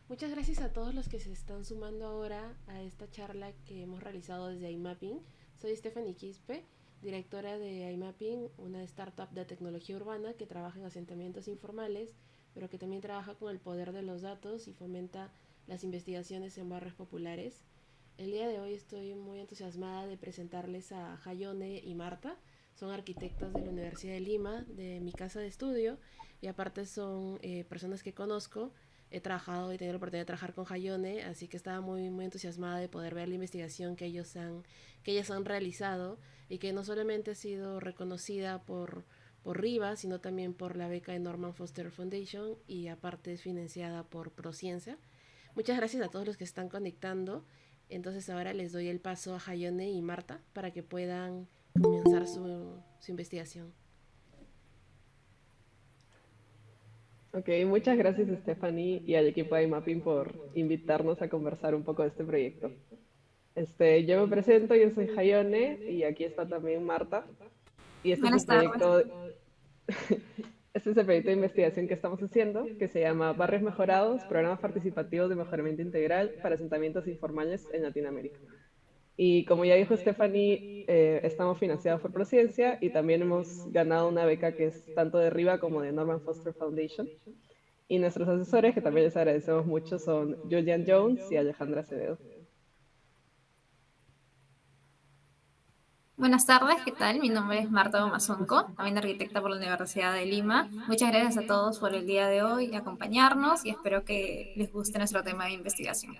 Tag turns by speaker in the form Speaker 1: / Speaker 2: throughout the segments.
Speaker 1: Muchas gracias a todos los que se están sumando ahora a esta charla que hemos realizado desde iMapping. Soy Stephanie Quispe, directora de iMapping, una startup de tecnología urbana que trabaja en asentamientos informales, pero que también trabaja con el poder de los datos y fomenta las investigaciones en barrios populares. El día de hoy estoy muy entusiasmada de presentarles a Jayone y Marta. Son arquitectas de la Universidad de Lima, de mi casa de estudio, y aparte son personas que conozco. He trabajado y tenido la oportunidad de trabajar con Jayone, así que estaba muy entusiasmada de poder ver la investigación que ellas han realizado y que no solamente ha sido reconocida por RIVA, sino también por la beca de Norman Foster Foundation y aparte es financiada por Prociencia. Muchas gracias a todos los que están conectando. Entonces ahora les doy el paso a Jayone y Marta para que puedan comenzar su investigación.
Speaker 2: Ok, muchas gracias Stephanie y al equipo de iMapping por invitarnos a conversar un poco de este proyecto. Yo me presento, yo soy Jaione y aquí está también Marta. Y este es el
Speaker 3: Buenas tardes.
Speaker 2: proyecto, este es el proyecto de investigación que estamos haciendo, que se llama Barrios Mejorados, Programas Participativos de Mejoramiento Integral para Asentamientos Informales en Latinoamérica. Y como ya dijo Stephanie, estamos financiados por Prociencia y también hemos ganado una beca que es tanto de RIVA como de Norman Foster Foundation. Y nuestros asesores, que también les agradecemos mucho, son Julian Jones y Alejandra Acevedo.
Speaker 3: Buenas tardes, ¿qué tal? Mi nombre es Marta Bomazonco, también arquitecta por la Universidad de Lima. Muchas gracias a todos por el día de hoy acompañarnos y espero que les guste nuestro tema de investigación.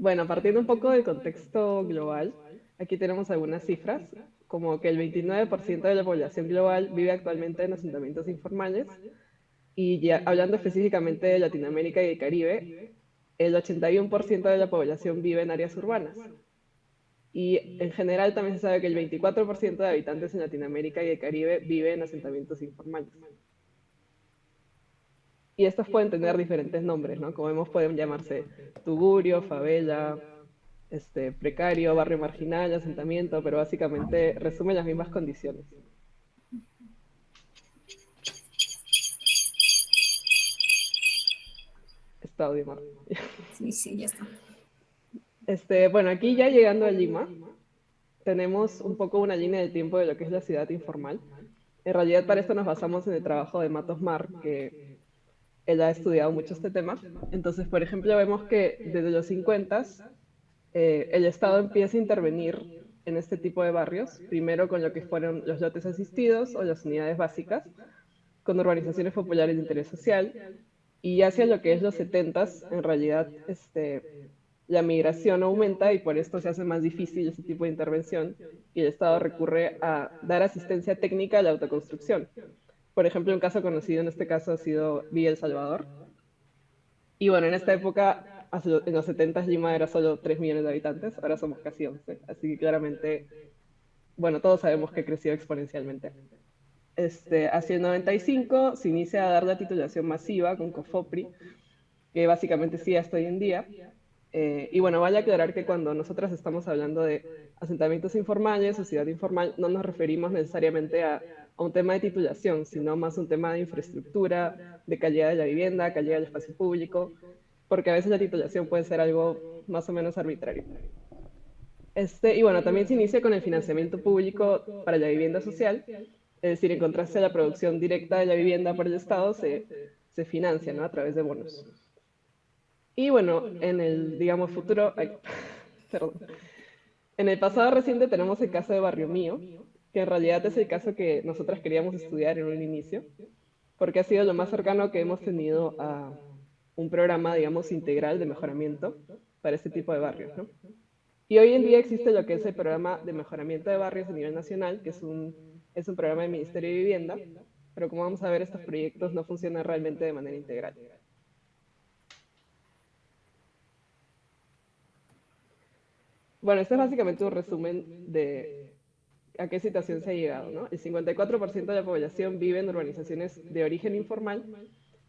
Speaker 2: Bueno, partiendo un poco del contexto global, aquí tenemos algunas cifras, como que el 29% de la población global vive actualmente en asentamientos informales, y ya hablando específicamente de Latinoamérica y el Caribe, el 81% de la población vive en áreas urbanas. Y en general también se sabe que el 24% de habitantes en Latinoamérica y el Caribe vive en asentamientos informales. Y estos pueden tener diferentes nombres, ¿no? Como vemos, pueden llamarse tugurio, favela, precario, barrio marginal, asentamiento, pero básicamente resumen las mismas condiciones. Está audio, Mar.
Speaker 3: Sí, sí, ya está.
Speaker 2: Bueno, aquí ya llegando a Lima, tenemos un poco una línea de tiempo de lo que es la ciudad informal. En realidad, para esto nos basamos en el trabajo de Matos Mar, que él ha estudiado mucho este tema. Entonces, por ejemplo, vemos que desde los 50 el Estado empieza a intervenir en este tipo de barrios, primero con lo que fueron los lotes asistidos o las unidades básicas, con urbanizaciones populares de interés social, y hacia lo que es los 70, en realidad la migración aumenta y por esto se hace más difícil ese tipo de intervención y el Estado recurre a dar asistencia técnica a la autoconstrucción. Por ejemplo, un caso conocido en este caso ha sido Villa El Salvador. Y bueno, en esta época, en los 70 Lima era solo 3 millones de habitantes, ahora somos casi 11. Así que claramente, bueno, todos sabemos que creció exponencialmente. Hacia el 95 se inicia a dar la titulación masiva con COFOPRI, que básicamente sí hasta hoy en día. Y bueno, vale aclarar que cuando nosotras estamos hablando de asentamientos informales, sociedad informal, no nos referimos necesariamente a un tema de titulación, sino más un tema de infraestructura, de calidad de la vivienda, calidad del espacio público, porque a veces la titulación puede ser algo más o menos arbitrario. Y bueno, también se inicia con el financiamiento público para la vivienda social, es decir, en contraste a la producción directa de la vivienda por el Estado, se financia, ¿no? A través de bonos. Y bueno, en el, digamos, futuro, ay, perdón, en el pasado reciente tenemos el caso de Barrio Mío, que en realidad es el caso que nosotras queríamos estudiar en un inicio, porque ha sido lo más cercano que hemos tenido a un programa, digamos, integral de mejoramiento para este tipo de barrios, ¿no? Y hoy en día existe lo que es el programa de mejoramiento de barrios a nivel nacional, que es un programa del Ministerio de Vivienda, pero como vamos a ver, estos proyectos no funcionan realmente de manera integral. Bueno, este es básicamente un resumen de a qué situación se ha llegado, ¿no? El 54% de la población vive en urbanizaciones de origen informal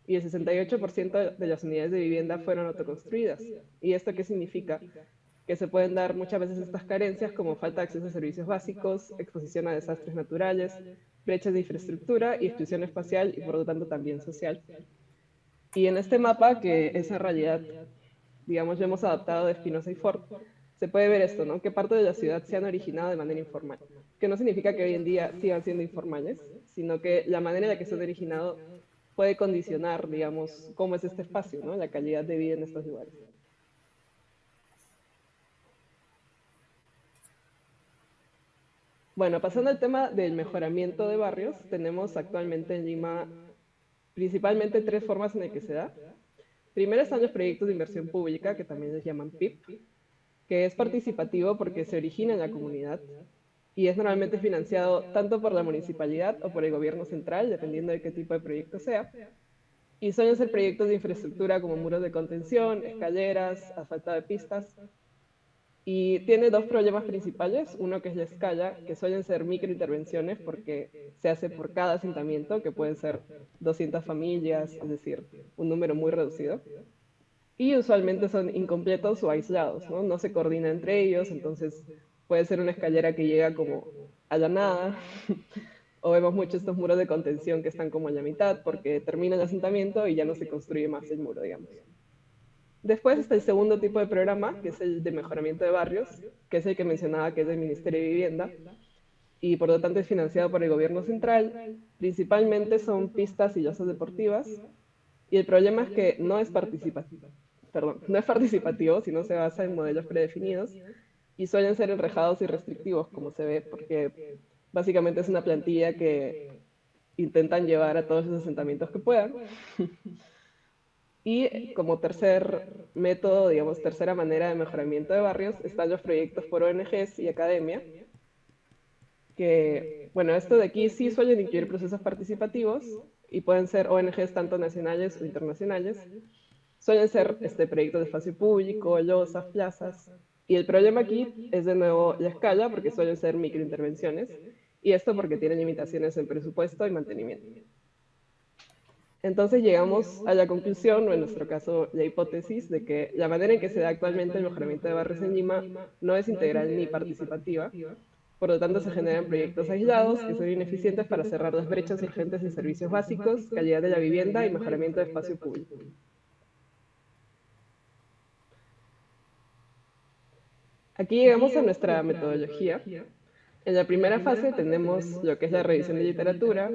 Speaker 2: y el 68% de las unidades de vivienda fueron autoconstruidas. ¿Y esto qué significa? Que se pueden dar muchas veces estas carencias como falta de acceso a servicios básicos, exposición a desastres naturales, brechas de infraestructura y exclusión espacial y por lo tanto también social. Y en este mapa, que es en realidad, digamos, lo hemos adaptado de Spinoza y Ford, se puede ver esto, ¿no? Que parte de la ciudad se han originado de manera informal, que no significa que hoy en día sigan siendo informales, sino que la manera en la que se han originado puede condicionar, digamos, cómo es este espacio, ¿no? La calidad de vida en estos lugares. Bueno, pasando al tema del mejoramiento de barrios, tenemos actualmente en Lima principalmente tres formas en las que se da. Primero están los proyectos de inversión pública, que también les llaman PIP, que es participativo porque se origina en la comunidad y es normalmente financiado tanto por la municipalidad o por el gobierno central, dependiendo de qué tipo de proyecto sea. Y suelen ser proyectos de infraestructura como muros de contención, escaleras, asfaltado de pistas. Y tiene dos problemas principales, uno que es la escala, que suelen ser microintervenciones porque se hace por cada asentamiento, que pueden ser 200 familias, es decir, un número muy reducido. Y usualmente son incompletos o aislados, ¿no? No se coordina entre ellos, entonces puede ser una escalera que llega como a la nada, o vemos mucho estos muros de contención que están como a la mitad porque termina el asentamiento y ya no se construye más el muro, digamos. Después está el segundo tipo de programa, que es el de mejoramiento de barrios, que es el que mencionaba que es del Ministerio de Vivienda, y por lo tanto es financiado por el gobierno central. Principalmente son pistas y losas deportivas, y el problema es que no es participativo, sino se basa en modelos predefinidos, y suelen ser enrejados y restrictivos, como se ve, porque básicamente es una plantilla que intentan llevar a todos los asentamientos que puedan. Y como tercer método, digamos, tercera manera de mejoramiento de barrios, están los proyectos por ONGs y academia, que, bueno, esto de aquí sí suelen incluir procesos participativos y pueden ser ONGs tanto nacionales o internacionales. Suelen ser proyectos de espacio público, losas, plazas. Y el problema aquí es de nuevo la escala, porque suelen ser microintervenciones, y esto porque tienen limitaciones en presupuesto y mantenimiento. Entonces llegamos a la conclusión, o en nuestro caso la hipótesis, de que la manera en que se da actualmente el mejoramiento de barrios en Lima no es integral ni participativa, por lo tanto se generan proyectos aislados que son ineficientes para cerrar las brechas urgentes de servicios básicos, calidad de la vivienda y mejoramiento de espacio público. Aquí llegamos a nuestra metodología. En la primera fase tenemos lo que es la revisión de literatura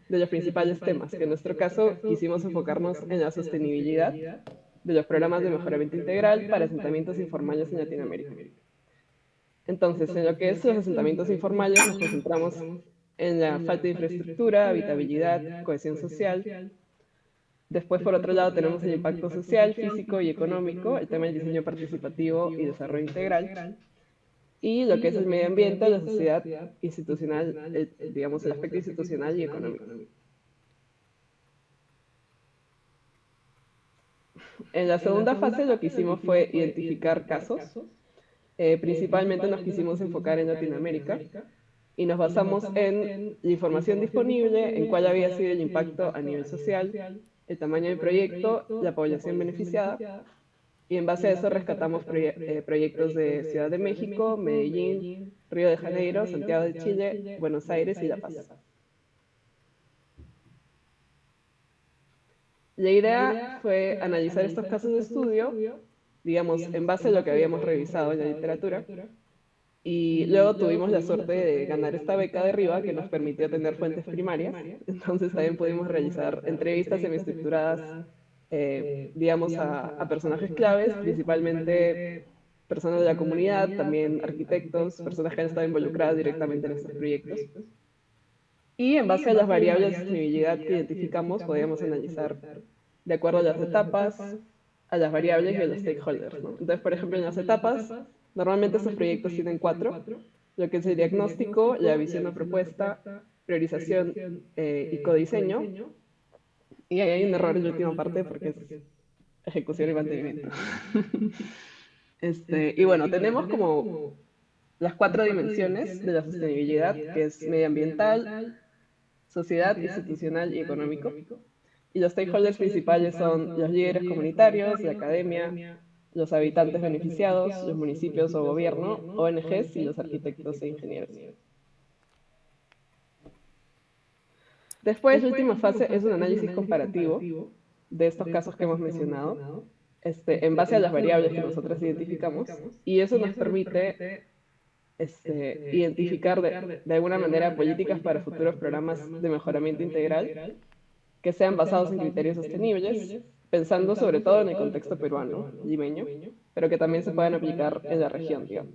Speaker 2: de los principales temas, que en nuestro caso quisimos enfocarnos en la sostenibilidad de los programas de mejoramiento integral para asentamientos informales en Latinoamérica. Entonces, en lo que es los asentamientos informales nos concentramos en la falta de infraestructura, habitabilidad, cohesión social. Después, por otro lado, tenemos el impacto social, físico y económico, el tema del diseño participativo y desarrollo integral. Y lo que es el medio ambiente, la sociedad institucional, digamos, el aspecto institucional y económico. En la segunda fase lo que hicimos fue identificar casos. Principalmente nos quisimos enfocar en Latinoamérica y nos basamos en la información disponible, en cuál había sido el impacto a nivel social, el tamaño del proyecto, la población beneficiada. Y en base a eso rescatamos proyectos de Ciudad de México, Medellín, Río de Janeiro, Santiago de Chile, Buenos Aires y La Paz. La idea fue analizar estos casos de estudio, digamos, en base a lo que habíamos revisado en la literatura, y luego tuvimos la suerte de ganar esta beca de RIVA que nos permitió tener fuentes primarias, entonces también pudimos realizar entrevistas semiestructuradas digamos, a personajes claves, principalmente personas de la comunidad, también arquitectos, personas que han estado involucradas directamente en estos proyectos. Y en base a las variables de sostenibilidad que identificamos, podíamos analizar de acuerdo a las etapas, a las variables y a los stakeholders, ¿no? Entonces, por ejemplo, en las etapas, normalmente estos proyectos tienen 4, lo que es el diagnóstico, la visión o propuesta, priorización y codiseño. Y ahí hay un error en la última parte porque es ejecución y mantenimiento. Y bueno, tenemos como las 4 dimensiones de la sostenibilidad, que es medioambiental, sociedad, institucional y económico. Y los stakeholders principales son los líderes comunitarios, la academia, los habitantes beneficiados, los municipios o gobierno, ONGs y los arquitectos e ingenieros. Después, la última fase es un análisis comparativo de estos casos que hemos mencionado, en base a las variables que nosotros identificamos, y eso nos permite identificar de alguna manera políticas para futuros programas de mejoramiento integral que sean basados en criterios sostenibles, pensando sobre todo en el contexto peruano, limeño, pero que también se puedan aplicar en la región, digamos.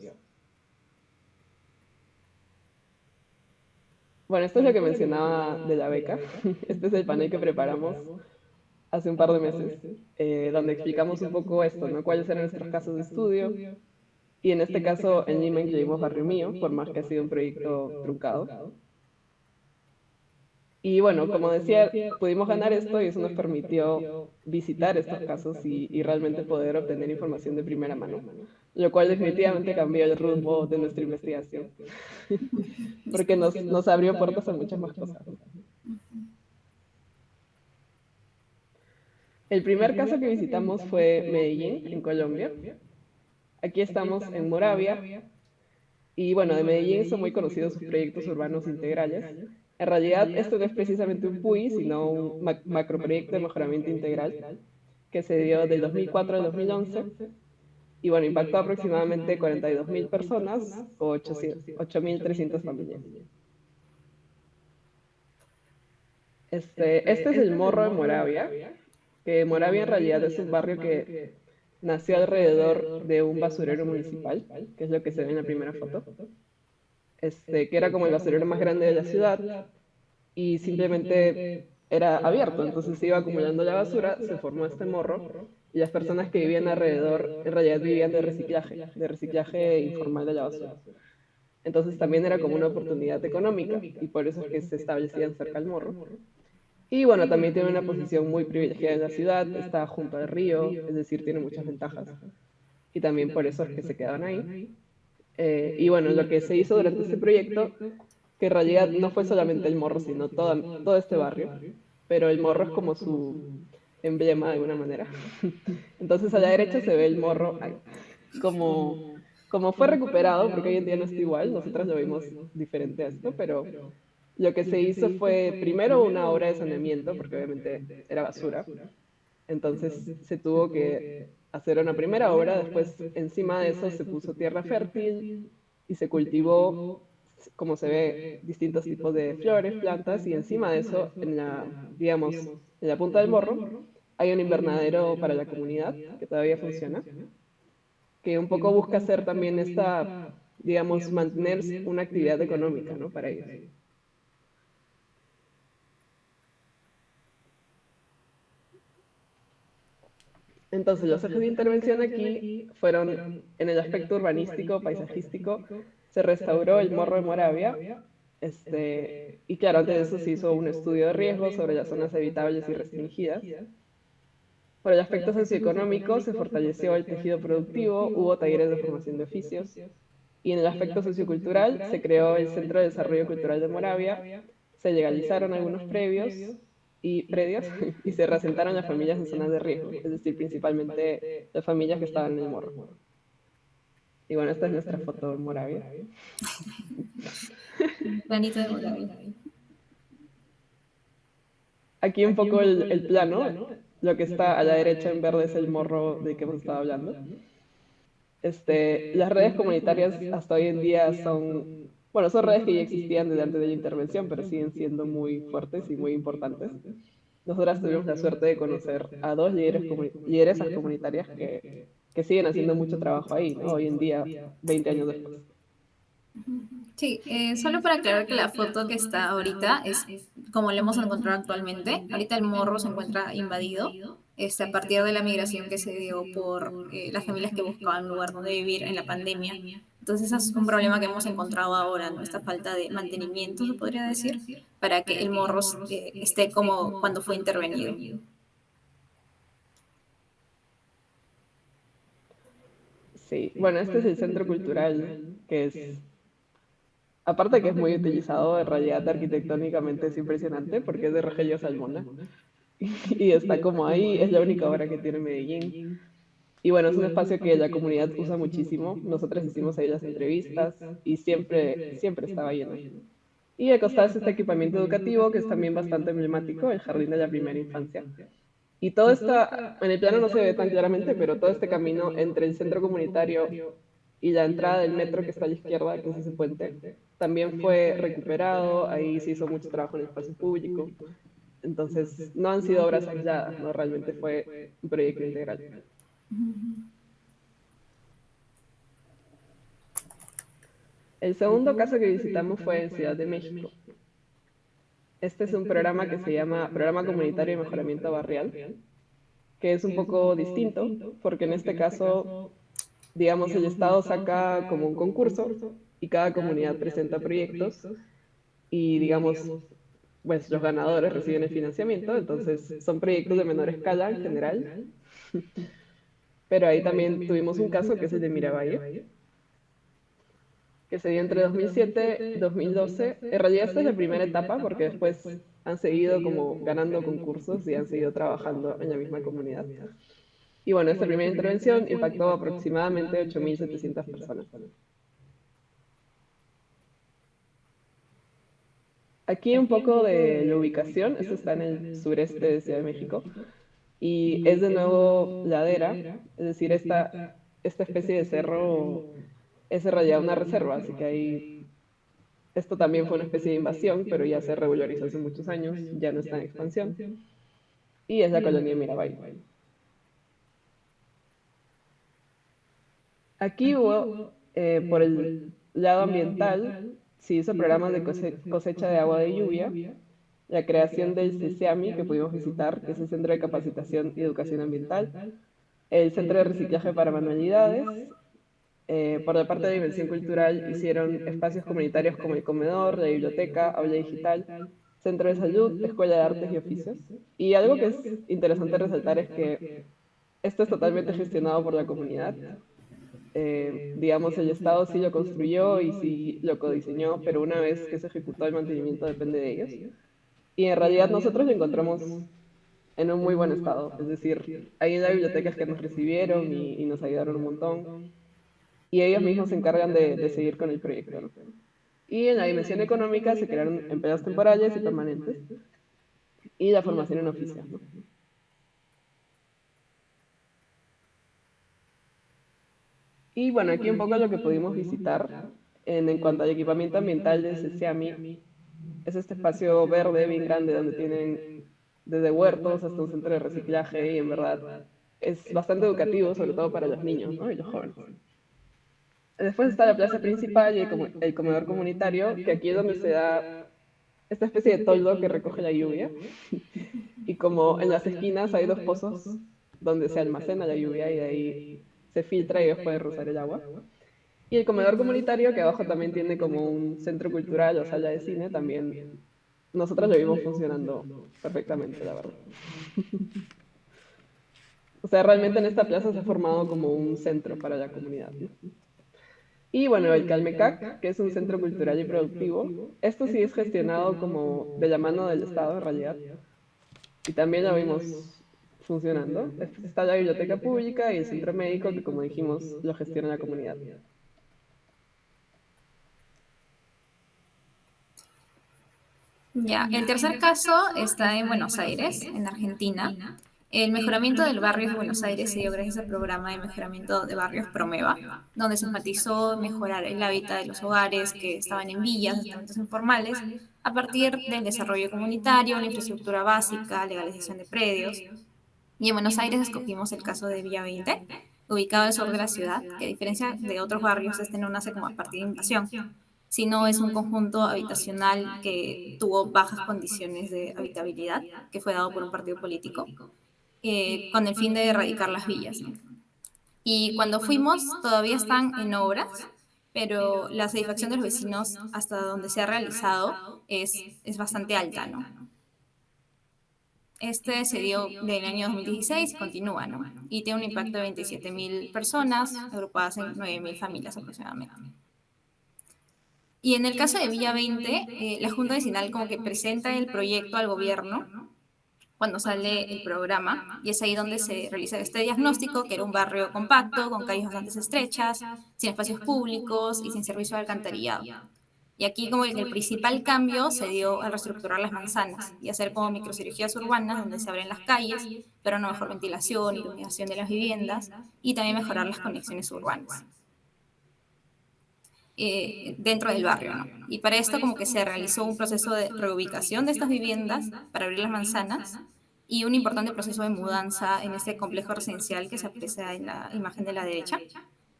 Speaker 2: Bueno, esto es lo que mencionaba de la beca. Este es el panel que preparamos hace un par de meses, donde explicamos un poco esto, ¿no? Cuáles eran nuestros casos de estudio. Y en este caso, en Lima incluimos Barrio Mío, por más que ha sido un proyecto truncado. Y bueno, como decía, pudimos ganar esto y eso nos permitió visitar estos casos y realmente poder obtener información de primera mano, lo cual definitivamente cambió el rumbo de nuestra investigación, porque nos abrió puertas a muchas más cosas. El primer caso que visitamos fue Medellín, en Colombia. Aquí estamos en Moravia. Y bueno, de Medellín son muy conocidos sus proyectos urbanos integrales. En realidad, esto no es precisamente un PUI, sino un macroproyecto de mejoramiento integral que se dio del 2004 al 2011. Y bueno, impactó aproximadamente 42.000 personas o 8.300 familias. Este es el Morro de Moravia, que Moravia en realidad es un barrio que nació alrededor de un basurero municipal, que es lo que se ve en la primera foto, que era como el basurero más grande de la ciudad y simplemente era abierto, entonces se iba acumulando la basura, se formó este morro y las personas que vivían alrededor en realidad vivían de reciclaje informal de la basura. Entonces también era como una oportunidad económica y por eso es que se establecían cerca del morro. Y bueno, también tiene una posición muy privilegiada en la ciudad, está junto al río, es decir, tiene muchas ventajas. Y también por eso es que se quedaban ahí. Y bueno, lo que se hizo durante este proyecto, que en realidad no fue solamente el morro, sino todo este barrio, pero el morro es como su emblema de alguna manera. Entonces a la derecha se ve el morro como fue recuperado, porque hoy en día no está igual, nosotros lo vimos diferente a esto, pero lo que se hizo fue primero una obra de saneamiento, porque obviamente era basura. Entonces se tuvo que hacer una primera obra, después encima de eso se puso tierra fértil y se cultivó, como se ve, distintos tipos de flores, plantas, y encima de eso, digamos, en la punta del morro, hay un invernadero para la comunidad que todavía funciona, que un poco busca hacer también digamos, mantener una actividad económica, ¿no? Para ellos. Entonces, los ejes de intervención aquí fueron en el aspecto urbanístico, paisajístico, se restauró el Morro de Moravia, y claro, antes de eso se hizo un estudio de riesgo sobre las zonas habitables y restringidas. Por el aspecto socioeconómico, se fortaleció el tejido productivo, hubo talleres de formación de oficios, y en el aspecto sociocultural se creó el Centro de Desarrollo Cultural de Moravia, se legalizaron algunos predios y se reasentaron las familias en zonas de riesgo, es decir, principalmente las familias que estaban en el morro. Y bueno, esta es nuestra foto en Moravia.
Speaker 3: Planito de Moravia.
Speaker 2: Aquí un poco el plano, lo que está a la derecha en verde es el morro del que hemos estado hablando. Las redes comunitarias hasta hoy en día son redes que ya existían desde antes de la intervención, pero siguen siendo muy fuertes y muy importantes. Nosotras tuvimos la suerte de conocer a dos lideresas comunitarias que siguen haciendo mucho trabajo ahí, ¿no? Hoy en día, 20 años después.
Speaker 3: Sí, solo para aclarar que la foto que está ahorita es como lo hemos encontrado actualmente. Ahorita el morro se encuentra invadido a partir de la migración que se dio por las familias que buscaban un lugar donde vivir en la pandemia. Entonces, ese es un problema que hemos encontrado ahora, ¿no? Esta falta de mantenimiento, se podría decir, para que el morro esté como cuando fue intervenido.
Speaker 2: Sí, bueno, este es el centro cultural, que es, aparte que es muy utilizado, en realidad arquitectónicamente es impresionante, porque es de Rogelio Salmona, y está como ahí, es la única obra que tiene Medellín. Y bueno, es un espacio que la comunidad usa muchísimo, nosotros hicimos ahí las entrevistas, y siempre estaba lleno. Y al costado es este equipamiento educativo que es también bastante emblemático, el Jardín de la Primera Infancia. Y todo está, en el plano no se ve tan claramente, pero todo este camino entre el centro comunitario y la entrada del metro que está a la izquierda, que es ese puente, también fue recuperado, ahí se hizo mucho trabajo en el espacio público. Entonces, no han sido obras aisladas, ¿no? Realmente fue un proyecto integral. El segundo caso que visitamos fue en Ciudad de México. Este es un programa que se llama Programa Comunitario de Mejoramiento Barrial, que es un poco distinto, porque en este caso, digamos, el Estado saca como un concurso y cada comunidad presenta proyectos y, digamos, pues los ganadores reciben el financiamiento, entonces son proyectos de menor escala en general, pero ahí también tuvimos un caso que es el de Miravalle, que se dio entre 2007 y 2012. En realidad esta es la primera etapa porque después han seguido como ganando concursos y han seguido trabajando en la misma comunidad. Y bueno, esta primera intervención impactó aproximadamente 8.700 personas. Aquí un poco de la ubicación, esto está en el sureste de Ciudad de México y es de nuevo ladera, es decir, esta especie de cerro es en realidad una reserva, así que ahí esto también fue una especie de invasión, pero ya se regularizó hace muchos años, ya no está en expansión, y es la colonia de Miravalle. Aquí hubo, por el lado ambiental, se hizo programas de cosecha de agua de lluvia, la creación del CECEAMI, que pudimos visitar, que es el Centro de Capacitación y Educación Ambiental, el Centro de Reciclaje para Manualidades. Por la parte de dimensión cultural hicieron espacios comunitarios como el comedor, la biblioteca, aula digital, centro de salud, escuela de artes y oficios. Y algo que es interesante resaltar es que esto es totalmente gestionado por la comunidad. Digamos, el Estado sí lo construyó y sí lo codiseñó, pero una vez que se ejecutó el mantenimiento depende de ellos. Y en realidad nosotros lo encontramos en un muy buen estado. Es decir, hay en la biblioteca que nos recibieron y nos ayudaron un montón. Y ellos mismos se encargan de seguir con el proyecto, ¿no? Y en la dimensión económica se crearon empleos temporales y permanentes y la formación en oficios, ¿no? Y bueno, aquí un poco lo que pudimos visitar en cuanto al equipamiento ambiental de CECEAMI es este espacio verde bien grande donde tienen desde huertos hasta un centro de reciclaje y en verdad es bastante educativo, sobre todo para los niños, ¿no? Y los jóvenes. Después está la plaza principal y el comedor comunitario, que aquí es donde se da esta especie de toldo que recoge la lluvia. Y como en las esquinas hay dos pozos donde se almacena la lluvia y de ahí se filtra y ellos pueden rozar el agua. Y el comedor comunitario, que abajo también tiene como un centro cultural o sala de cine, también nosotros lo vimos funcionando perfectamente, la verdad. O sea, realmente en esta plaza se ha formado como un centro para la comunidad, ¿no? Y bueno, el Calmecac, que es un centro cultural y productivo, esto sí es gestionado como de la mano del Estado en realidad. Y también lo vimos funcionando. Está la biblioteca pública y el centro médico que, como dijimos, lo gestiona la comunidad.
Speaker 3: Ya, el tercer caso está en Buenos Aires, en Argentina. El mejoramiento del barrio de Buenos Aires se dio gracias al programa de mejoramiento de barrios Promeva, donde se enfatizó mejorar el hábitat de los hogares que estaban en villas, asentamientos informales, a partir del desarrollo comunitario, la infraestructura básica, legalización de predios. Y en Buenos Aires escogimos el caso de Villa 20, ubicado al sur de la ciudad, que a diferencia de otros barrios, este no nace como a partir de invasión, sino es un conjunto habitacional que tuvo bajas condiciones de habitabilidad, que fue dado por un partido político, con el fin de erradicar las villas, ¿no? Y cuando fuimos, todavía están en obras, pero la satisfacción de los vecinos hasta donde se ha realizado es bastante alta, ¿no? Este se dio del año 2016 y continúa, ¿no? Y tiene un impacto de 27.000 personas, agrupadas en 9.000 familias aproximadamente. Y en el caso de Villa 20, la Junta Vecinal como que presenta el proyecto al gobierno cuando sale el programa, y es ahí donde se realiza este diagnóstico, que era un barrio compacto, con calles bastante estrechas, sin espacios públicos y sin servicio de alcantarillado. Y aquí como el principal cambio se dio al reestructurar las manzanas y hacer como microcirugías urbanas donde se abren las calles, pero una mejor ventilación, iluminación de las viviendas y también mejorar las conexiones urbanas dentro del barrio, ¿no? Y para esto como que se realizó un proceso de reubicación de estas viviendas para abrir las manzanas y un importante proceso de mudanza en este complejo residencial que se aprecia en la imagen de la derecha,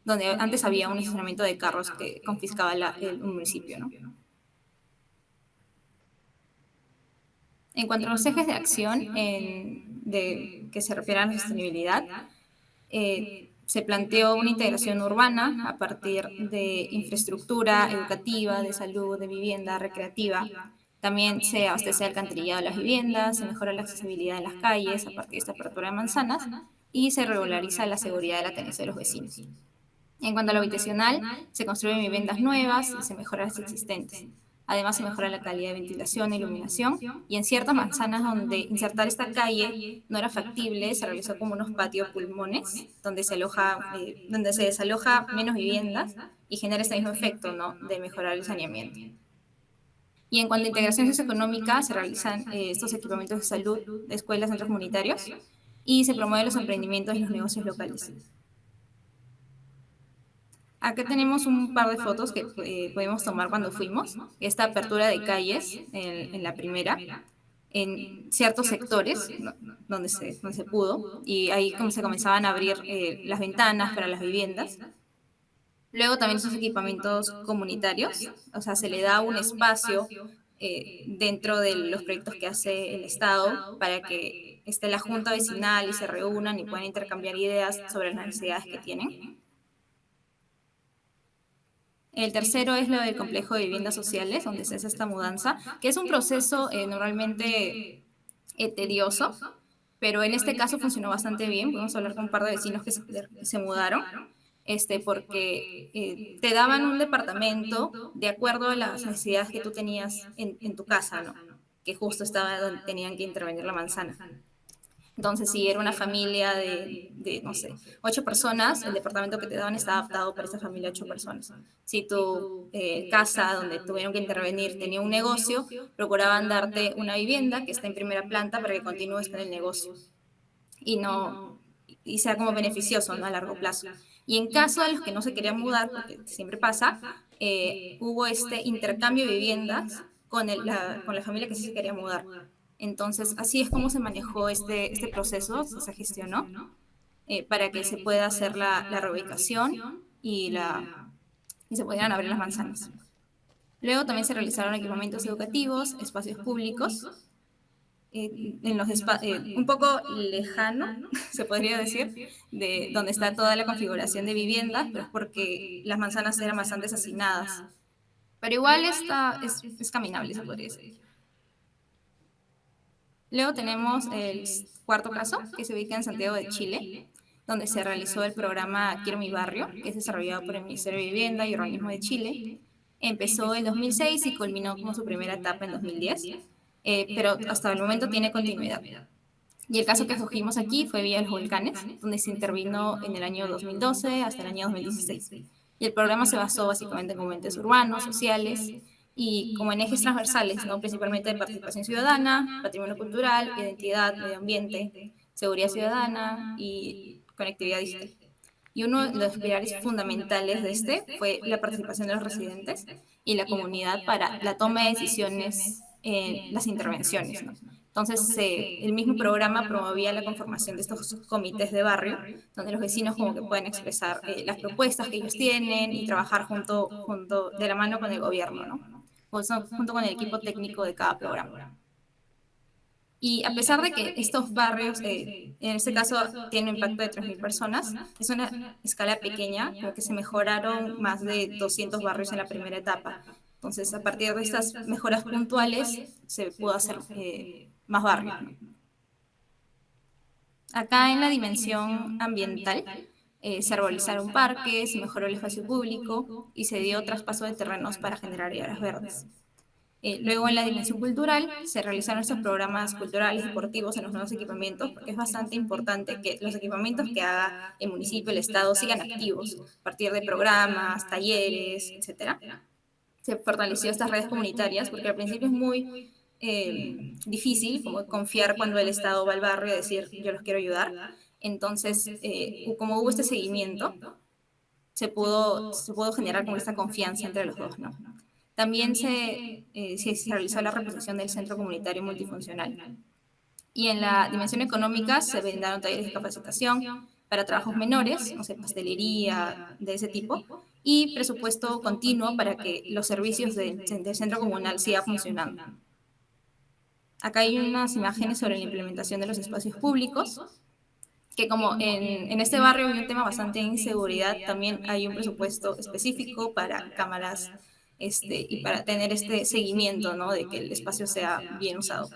Speaker 3: donde antes había un estacionamiento de carros que confiscaba el municipio, ¿no? En cuanto a los ejes de acción que se refieren a la sostenibilidad, se planteó una integración urbana a partir de infraestructura educativa, de salud, de vivienda, recreativa. También se abastece el alcantarillado de las viviendas, se mejora la accesibilidad en las calles a partir de esta apertura de manzanas y se regulariza la seguridad de la tenencia de los vecinos. En cuanto a lo habitacional, se construyen viviendas nuevas y se mejoran las existentes. Además, se mejora la calidad de ventilación e iluminación, y en ciertas manzanas donde insertar esta calle no era factible, se realizó como unos patios pulmones, donde donde se desaloja menos viviendas y genera este mismo efecto, ¿no?, de mejorar el saneamiento. Y en cuanto a integración socioeconómica, se realizan estos equipamientos de salud, de escuelas, centros comunitarios, y se promueven los emprendimientos y los negocios locales. Acá tenemos un par de fotos que pudimos tomar cuando fuimos. Esta apertura de calles en la primera, en ciertos sectores donde se pudo, y ahí como se comenzaban a abrir las ventanas para las viviendas. Luego también esos equipamientos comunitarios, o sea, se le da un espacio dentro de los proyectos que hace el Estado para que esté la junta vecinal y se reúnan y puedan intercambiar ideas sobre las necesidades que tienen. El tercero es lo del complejo de viviendas sociales, donde se hace esta mudanza, que es un proceso normalmente tedioso, pero en este caso funcionó bastante bien. Podemos hablar con un par de vecinos que se mudaron, porque te daban un departamento de acuerdo a las necesidades que tú tenías en tu casa, ¿no?, que justo estaba donde tenían que intervenir la manzana. Entonces, si era una familia no sé, 8 personas, el departamento que te daban está adaptado para esa familia de 8 personas. Si tu casa donde tuvieron que intervenir tenía un negocio, procuraban darte una vivienda que está en primera planta para que continúes con el negocio y sea como beneficioso, ¿no?, a largo plazo. Y en caso de los que no se querían mudar, porque siempre pasa, hubo este intercambio de viviendas con la familia que sí se quería mudar. Entonces, así es como se manejó este proceso, se gestionó, para que se pueda hacer la reubicación y se pudieran abrir las manzanas. Luego también se realizaron equipamientos educativos, espacios públicos, un poco lejano, se podría decir, de donde está toda la configuración de viviendas, pero es porque las manzanas eran bastante hacinadas. Pero igual es caminable, se podría decir. Luego tenemos el cuarto caso, que se ubica en Santiago de Chile, donde se realizó el programa Quiero mi barrio, que es desarrollado por el Ministerio de Vivienda y Urbanismo de Chile. Empezó en 2006 y culminó como su primera etapa en 2010, pero hasta el momento tiene continuidad. Y el caso que escogimos aquí fue Villa de los Volcanes, donde se intervino en el año 2012 hasta el año 2016. Y el programa se basó básicamente en componentes urbanos, sociales, y como en ejes transversales, ¿no?, principalmente de participación ciudadana, patrimonio cultural, identidad, medio ambiente, seguridad ciudadana y conectividad digital. Y uno de los pilares fundamentales de fue la participación de los residentes y la comunidad para la toma de decisiones en las intervenciones, ¿no? Entonces, el mismo programa promovía la conformación de estos comités de barrio, donde los vecinos como que pueden expresar las propuestas que ellos tienen y trabajar junto de la mano con el gobierno, ¿no?, junto con el equipo técnico de cada programa. Y a pesar de que estos barrios, en este caso, tienen un impacto de 3.000 personas, es una escala pequeña, porque se mejoraron más de 200 barrios en la primera etapa. Entonces, a partir de estas mejoras puntuales, se pudo hacer más barrios, ¿no? Acá en la dimensión ambiental, se arbolizaron parques, se mejoró el espacio público y se dio traspaso de terrenos para generar áreas verdes. Luego, en la dimensión cultural, se realizaron estos programas culturales, deportivos en los nuevos equipamientos, porque es bastante importante que los equipamientos que haga el municipio, el Estado, sigan activos, a partir de programas, talleres, etc. se fortaleció estas redes comunitarias, porque al principio es muy difícil como confiar cuando el Estado va al barrio y decir, yo los quiero ayudar. Entonces, como hubo este seguimiento, se pudo generar como esta confianza entre los dos, ¿no? También se realizó la reposición del centro comunitario multifuncional. Y en la dimensión económica se brindaron talleres de capacitación para trabajos menores, o sea, pastelería, de ese tipo, y presupuesto continuo para que los servicios del centro comunal sigan funcionando. Acá hay unas imágenes sobre la implementación de los espacios públicos, que como en este barrio hay un tema bastante de inseguridad, también hay un presupuesto específico para cámaras y para tener este seguimiento, ¿no? De que el espacio sea bien usado.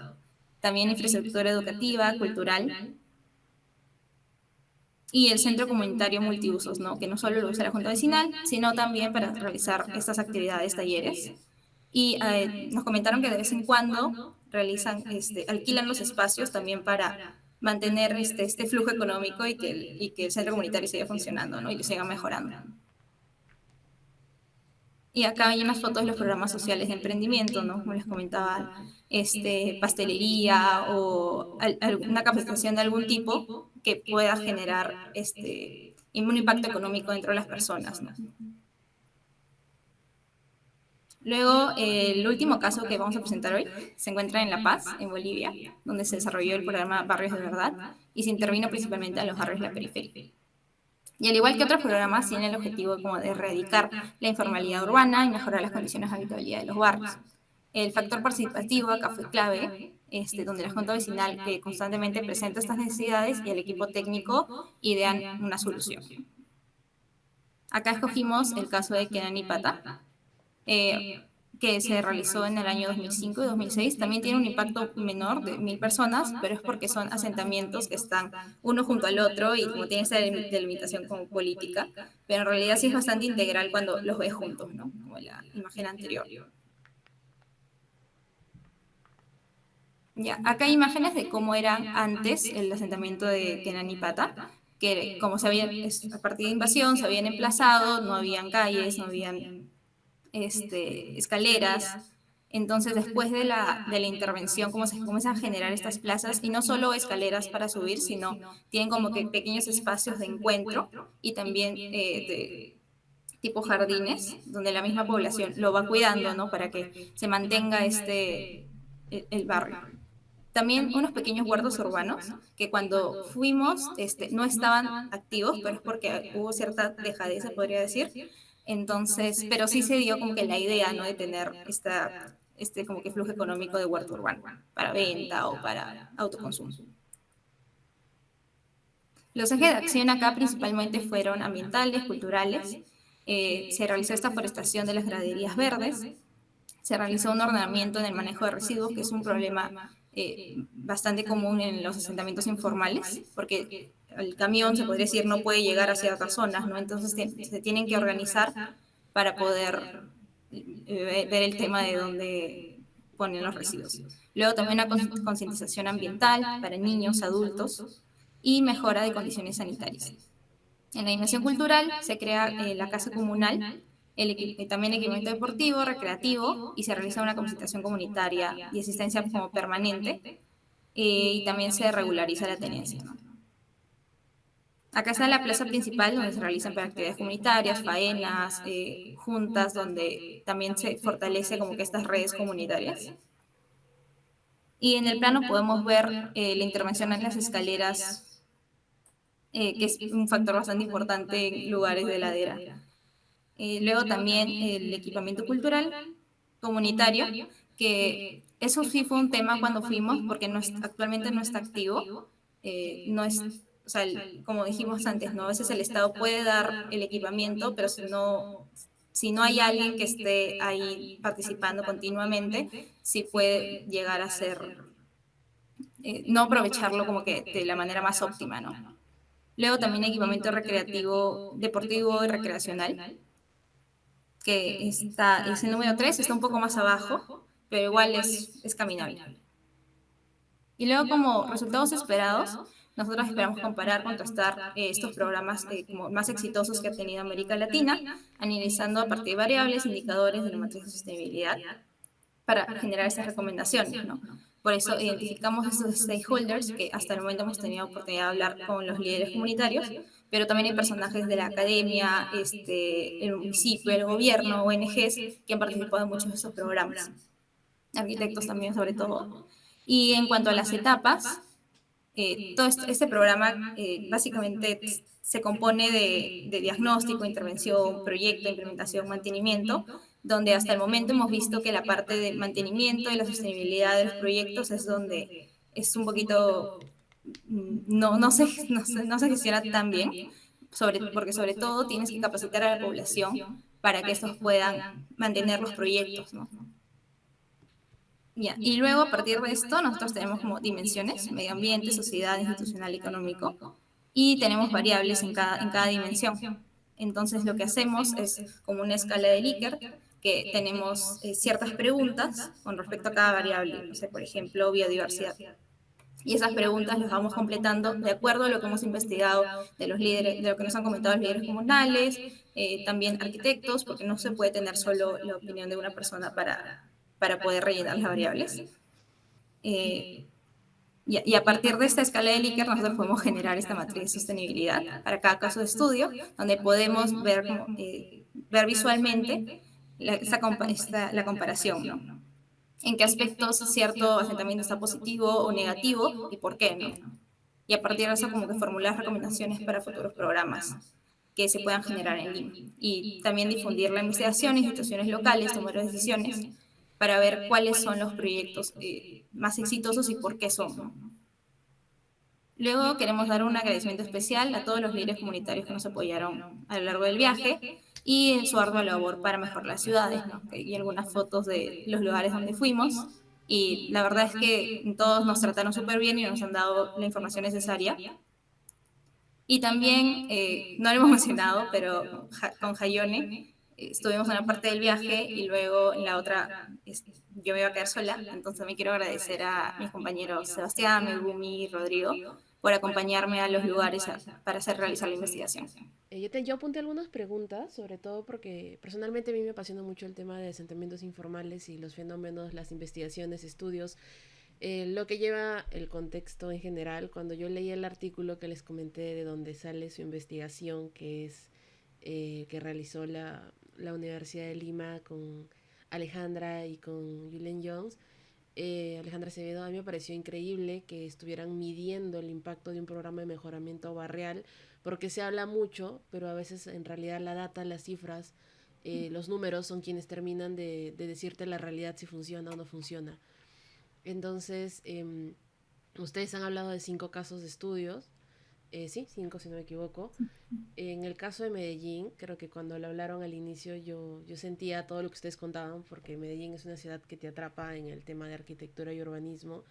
Speaker 3: También infraestructura educativa, cultural, y el centro comunitario multiusos, ¿no? Que no solo lo usa la Junta Vecinal, sino también para realizar estas actividades, talleres. Y nos comentaron que de vez en cuando alquilan los espacios también para mantener este flujo económico y que el centro comunitario siga funcionando, ¿no? Y que siga mejorando. Y acá hay unas fotos de los programas sociales de emprendimiento, ¿no? Como les comentaba, pastelería o una capacitación de algún tipo que pueda generar un impacto económico dentro de las personas, ¿no? Luego, el último caso que vamos a presentar hoy se encuentra en La Paz, en Bolivia, donde se desarrolló el programa Barrios de Verdad y se intervino principalmente a los barrios de la periferia. Y al igual que otros programas, tiene el objetivo como de erradicar la informalidad urbana y mejorar las condiciones de habitabilidad de los barrios. El factor participativo acá fue clave, donde la Junta Vecinal constantemente presenta estas necesidades y el equipo técnico idean una solución. Acá escogimos el caso de Kenani Pata, que se realizó en el año 2005 y 2006. También tiene un impacto menor de 1000 personas, pero es porque son asentamientos que están uno junto al otro y como tiene esta delimitación como política, pero en realidad sí es bastante integral cuando los ves juntos, ¿no? Como la imagen anterior. Ya, acá hay imágenes de cómo era antes el asentamiento de Kenani Pata, que como se había, a partir de invasión se habían emplazado, no habían calles, no habían escaleras. Entonces, después de la intervención, como se comienzan a generar estas plazas, y no solo escaleras para subir, sino tienen como que pequeños espacios de encuentro y también de tipo jardines, donde la misma población lo va cuidando, ¿no? Para que se mantenga el barrio. También unos pequeños huertos urbanos que cuando fuimos no estaban activos, pero es porque hubo cierta dejadez, se podría decir. Entonces, pero sí se dio como que la idea, ¿no? De tener como que flujo económico de huerto urbano para venta o para autoconsumo. Los ejes de acción acá principalmente fueron ambientales, culturales. Se realizó esta forestación de las graderías verdes. Se realizó un ordenamiento en el manejo de residuos, que es un problema bastante común en los asentamientos informales, porque el camión, se podría decir, no puede llegar a ciertas zonas, ¿no? Entonces se tienen que organizar para poder ver el tema de dónde ponen los residuos. Luego también una concientización ambiental para niños, adultos y mejora de condiciones sanitarias. En la dimensión cultural se crea la casa comunal, también equipamiento deportivo, recreativo, y se realiza una capacitación comunitaria y asistencia como permanente, y también se regulariza la tenencia, ¿no? Acá está la plaza principal donde se realizan actividades comunitarias, faenas, juntas, donde también se fortalece como que estas redes comunitarias. Y en el plano podemos ver la intervención en las escaleras, que es un factor bastante importante en lugares de ladera. Luego también el equipamiento cultural comunitario, que eso sí fue un tema cuando fuimos, porque actualmente no está activo, no es, o sea, como dijimos antes, ¿no? A veces el Estado puede dar el equipamiento, pero si no hay alguien que esté ahí participando continuamente, sí puede llegar a ser, no aprovecharlo como que de la manera más óptima, ¿no? Luego también equipamiento recreativo, deportivo y recreacional, que es el número 3, está un poco más abajo, pero igual es caminable. Y luego, como resultados esperados, nosotros esperamos comparar, contrastar estos programas como más exitosos que ha tenido América Latina, analizando a partir de variables, indicadores de la matriz de sostenibilidad para generar esas recomendaciones, ¿no? Por eso identificamos estos stakeholders que hasta el momento hemos tenido oportunidad de hablar con los líderes comunitarios, pero también hay personajes de la academia, el municipio, el gobierno, ONGs que han participado en muchos de estos programas, arquitectos también sobre todo. Y en cuanto a las etapas, todo este programa básicamente se compone de diagnóstico, intervención, proyecto, implementación, mantenimiento, donde hasta el momento hemos visto que la parte del mantenimiento y la sostenibilidad de los proyectos es donde es un poquito, no se gestiona tan bien, porque sobre todo tienes que capacitar a la población para que estos puedan mantener los proyectos, ¿no? Y luego, a partir de esto, nosotros tenemos como dimensiones: medio ambiente, sociedad, institucional y económico, y tenemos variables en cada dimensión. Entonces, lo que hacemos es como una escala de Likert, que tenemos ciertas preguntas con respecto a cada variable, no sé, por ejemplo, biodiversidad. Y esas preguntas las vamos completando de acuerdo a lo que hemos investigado de los líderes, de lo que nos han comentado los líderes comunales, también arquitectos, porque no se puede tener solo la opinión de una persona para poder rellenar las variables. Y a partir de esta escala de Likert nosotros podemos generar esta matriz de sostenibilidad para cada caso de estudio, donde podemos ver visualmente la comparación, ¿no? En qué aspectos cierto asentamiento está positivo o negativo y por qué, ¿no? Y a partir de eso como que formular recomendaciones para futuros programas que se puedan generar en Lima. Y también difundir la investigación en instituciones locales, tomar decisiones para ver cuáles son los proyectos más exitosos y por qué son, ¿no? Luego queremos dar un agradecimiento especial a todos los líderes comunitarios que nos apoyaron a lo largo del viaje y en su ardua labor para mejorar las ciudades, ¿no? Y algunas fotos de los lugares donde fuimos, y la verdad es que todos nos trataron súper bien y nos han dado la información necesaria. Y también, no lo hemos mencionado, pero con Jayone estuvimos en una parte del viaje y luego en la otra yo me iba a quedar sola, entonces también quiero agradecer a mis compañeros Sebastián, Megumi y Rodrigo por acompañarme a los lugares para hacer realizar la investigación.
Speaker 1: Yo apunté algunas preguntas, sobre todo porque personalmente a mí me apasiona mucho el tema de asentamientos informales y los fenómenos, las investigaciones, estudios, lo que lleva el contexto en general. Cuando yo leí el artículo que les comenté de donde sale su investigación, que es que realizó la Universidad de Lima con Alejandra y con Julian Jones, Alejandra Acevedo, a mí me pareció increíble que estuvieran midiendo el impacto de un programa de mejoramiento barrial, porque se habla mucho, pero a veces en realidad la data, las cifras, los números son quienes terminan de decirte la realidad si funciona o no funciona. Entonces, ustedes han hablado de 5 casos de estudios, sí, 5 si no me equivoco. En el caso de Medellín, creo que cuando lo hablaron al inicio yo sentía todo lo que ustedes contaban, porque Medellín es una ciudad que te atrapa en el tema de arquitectura y urbanismo,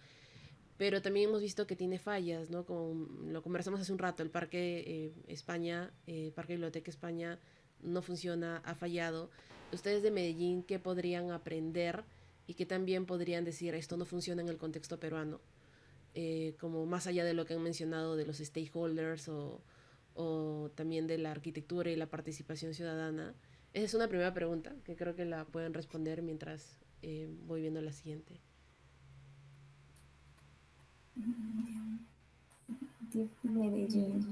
Speaker 1: pero también hemos visto que tiene fallas, ¿no? Como lo conversamos hace un rato, el Parque España, Parque Biblioteca España no funciona, ha fallado. Ustedes de Medellín, ¿qué podrían aprender y qué también podrían decir esto no funciona en el contexto peruano? Como más allá de lo que han mencionado de los stakeholders o también de la arquitectura y la participación ciudadana. Esa es una primera pregunta que creo que la pueden responder mientras voy viendo la siguiente.
Speaker 3: Medellín.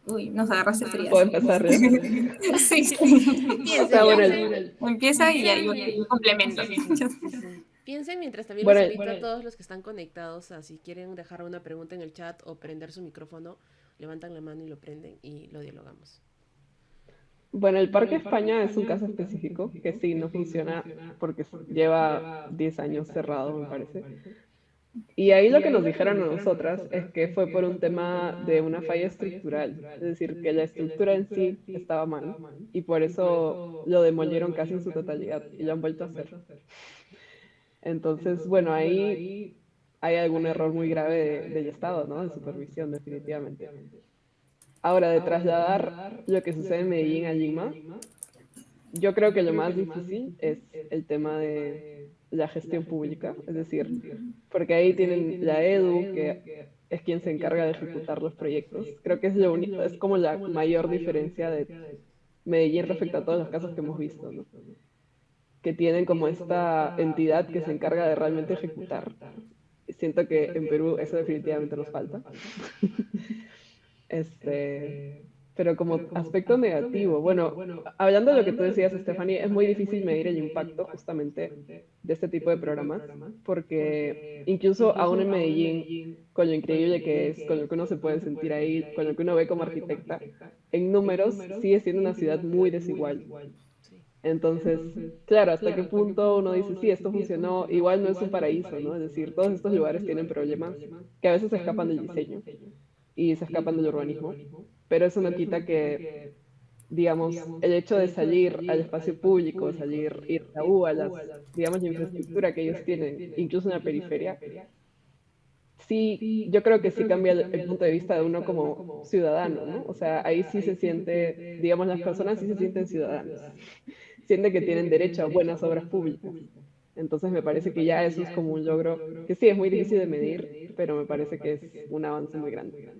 Speaker 3: Uy, nos agarraste frías.
Speaker 2: Puedo empezar ya.
Speaker 3: Sí, sí. Empieza y ya yo complemento.
Speaker 1: Piensen mientras también
Speaker 2: Bueno,
Speaker 1: les invito a todos los que están conectados a si quieren dejar una pregunta en el chat o prender su micrófono, levantan la mano y lo prenden y lo dialogamos.
Speaker 2: Bueno, el Parque España es un caso específico que sí no funciona porque lleva 10 años cerrado, me parece. Y ahí lo que nos dijeron a nosotras es que fue por un tema de una falla estructural, es decir, que la estructura en sí estaba mal y por eso lo demolieron casi en su totalidad y lo han vuelto a hacer. Entonces, bueno, ahí hay algún error muy grave del Estado, ¿no? De supervisión, definitivamente. Ahora, de trasladar lo que sucede en Medellín a Lima, Yo creo que lo más difícil es el tema de la gestión pública, es decir, porque ahí tienen la EDU, que es quien se encarga de ejecutar los proyectos. Creo que es es como la mayor diferencia de Medellín respecto a todos los casos que hemos visto, ¿no? Que tienen como esta entidad que se encarga de realmente ejecutar. Siento que en Perú eso definitivamente nos falta. Este, pero como aspecto negativo, bueno, hablando de lo que tú decías, Stephanie, es muy difícil medir el impacto justamente de este tipo de programas, porque incluso aún en Medellín, con lo increíble que es, con lo que uno se puede sentir ahí, con lo que uno ve como arquitecta, en números sigue siendo una ciudad muy desigual.
Speaker 1: Sí.
Speaker 2: Entonces, claro, hasta qué punto uno dice, sí, esto funcionó, igual no es un paraíso, ¿no? Es decir, todos estos lugares tienen problemas que a veces se escapan del diseño y se escapan del urbanismo, pero eso no quita que, digamos, el hecho de salir al espacio público, salir, ir a la U, a las, digamos, la infraestructura que ellos tienen, incluso en la periferia, sí, yo creo que sí cambia el punto de vista de uno como ciudadano, ¿no? O sea, ahí sí se siente, digamos, las personas sí se sienten ciudadanos, sienten que tienen derecho a buenas obras públicas. Entonces me parece que ya eso es como un logro que sí es muy difícil de medir, pero me parece que es un avance muy grande.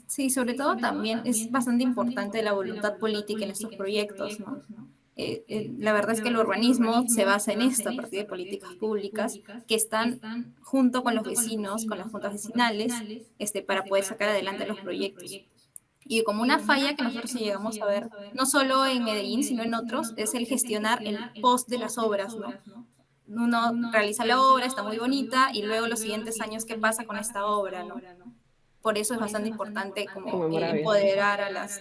Speaker 3: Sí, sobre todo también es bastante importante la voluntad política en estos proyectos, ¿no? La verdad es que el urbanismo se basa en esto, a partir de políticas públicas que están junto con los vecinos, con las juntas vecinales, para poder sacar adelante los proyectos. Y como una falla que nosotros sí llegamos a ver, no solo en Medellín, sino en otros, es el gestionar el post de las obras, ¿no? Uno realiza la obra, está muy bonita, y luego los siguientes años, ¿qué pasa con esta obra, no? Por eso es bastante importante como
Speaker 2: Como
Speaker 3: el
Speaker 2: Moravia.
Speaker 3: empoderar a las,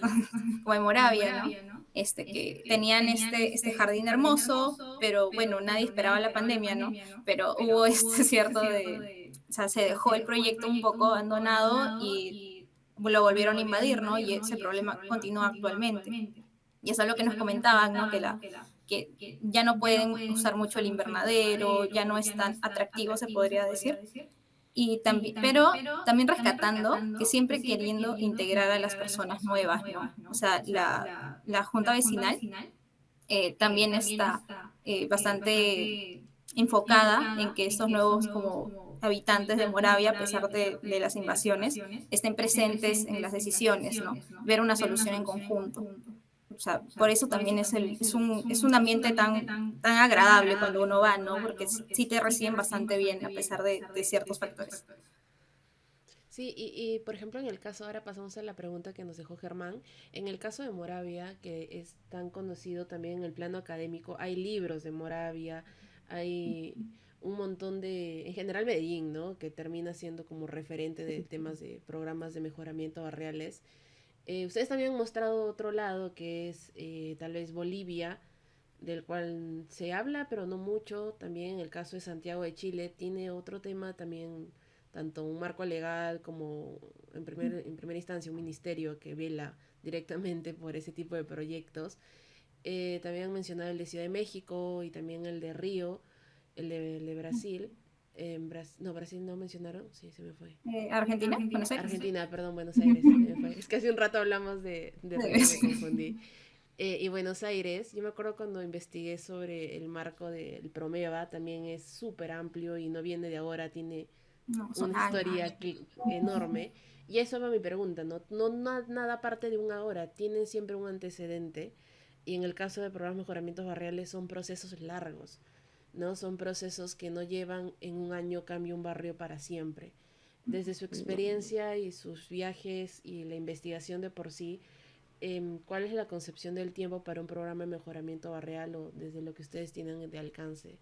Speaker 3: como en Moravia, ¿no? Que tenían este jardín hermoso, pero bueno, nadie esperaba la pandemia, ¿no? Pero hubo cierto o sea, se dejó el proyecto un poco abandonado y lo volvieron a invadir, ¿no? Y ese problema continúa actualmente. Y eso es lo que nos comentaban, ¿no? Que ya no pueden usar mucho el invernadero, ya no es tan atractivo, se podría decir, pero también rescatando que siempre queriendo integrar a las personas nuevas, ¿no? O sea, la junta vecinal también está bastante enfocada en que estos nuevos como habitantes de Moravia, a pesar de las invasiones, estén presentes en las decisiones, ¿no? Ver una solución en conjunto. O sea, por eso también es un ambiente tan agradable cuando uno va, ¿no? Porque sí te reciben bastante bien a pesar de ciertos factores.
Speaker 1: Sí, y por ejemplo en el caso, ahora pasamos a la pregunta que nos dejó Germán, en el caso de Moravia, que es tan conocido también en el plano académico, hay libros de Moravia, hay un montón de, en general Medellín, ¿no? Que termina siendo como referente de temas de programas de mejoramiento barriales. Ustedes también han mostrado otro lado que es tal vez Bolivia, del cual se habla, pero no mucho. También en el caso de Santiago de Chile tiene otro tema también, tanto un marco legal como en primera instancia un ministerio que vela directamente por ese tipo de proyectos. También han mencionado el de Ciudad de México y también el de Río, el de Brasil. No, Brasil no mencionaron, sí, se me fue.
Speaker 3: Argentina, Buenos Aires.
Speaker 1: Argentina, perdón, Buenos Aires, se me fue. Es que hace un rato hablamos de Río y me confundí. Y Buenos Aires, yo me acuerdo cuando investigué sobre el marco del Promeva, también es súper amplio y no viene de ahora, tiene
Speaker 3: No, son
Speaker 1: una
Speaker 3: años.
Speaker 1: historia enorme. Y eso va mi pregunta, ¿no? No nada parte de un ahora, tienen siempre un antecedente. Y en el caso de programas de mejoramientos barriales son procesos largos, ¿no? Son procesos que no llevan en un año cambio un barrio para siempre. Desde su experiencia y sus viajes y la investigación de por sí, ¿cuál es la concepción del tiempo para un programa de mejoramiento barrial o desde lo que ustedes tienen de alcance?